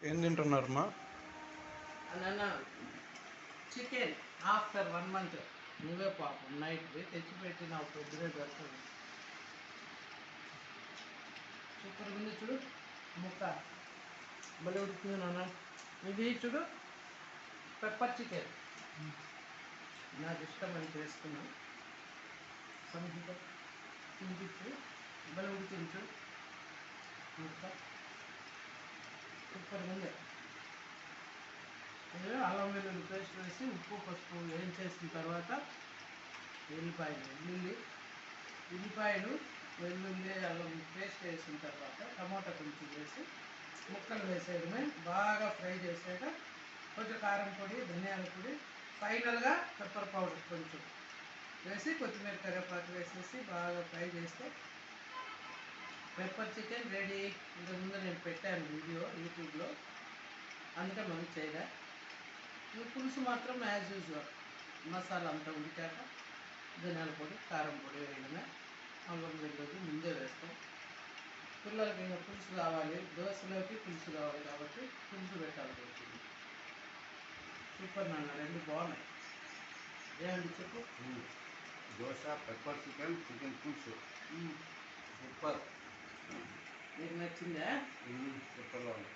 ఏం తింటున్నారమ్మా? నాన్న chicken after 1 month నువ్వే పాపం నైట్ది తెచ్చిపెట్టినావు పొద్దునే దొరకదు. సూపర్ ఉంది చూడు, ముక్క భలే ఉడుకుతుంది నాన్న. ఇది చూడు పెప్పర్ చికెన్, నాకు ఇష్టమని చేసుకున్నాను. సంగీత తినిపించు, భలే ఉడికింది చూడు ముక్క, సూపర్ ఉంది. అల్లం వెల్లుల్లి పేస్ట్ వేసి ఉప్పు పసుపు ఏం చేసిన తర్వాత ఉల్లిపాయలు వెల్లుల్లి అల్లం పేస్ట్ వేసిన తర్వాత టమాటా కొంచెం వేసి ముక్కలు వేసేయడమే. బాగా ఫ్రై చేసాక కొంచెం కారం పొడి, ధనియాల పొడి, ఫైనల్గా పెప్పర్ పౌడర్ కొంచెం వేసి కొత్తిమీర కరివేపాకు వేసేసి బాగా ఫ్రై చేస్తే పెప్పర్ చికెన్ రెడీ. ఇంతకుముందు నేను పెట్టాను వీడియో యూట్యూబ్లో, అందుకే మనం చేయలే. పులుసు మాత్రం యాజ్ యూజువల్ మసాలా అంతా ఉడికాక ధనియాల పొడి, కారం పొడి వేయడమే. అల్లం వెల్లుల్లి ముందే వేస్తాం. పిల్లలకి ఇంకా పులుసు కావాలి, దోశలోకి పులుసు కావాలి కాబట్టి పులుసు పెట్టాల్సి వచ్చింది. సూపర్ నాన్న, రెండు బాగున్నాయి. ఏమండి చెప్పు? దోశ, పెప్పర్ చికెన్, చికెన్ పులుసు సూపర్. నీకు నచ్చిందా? సూపర్గా ఉంది.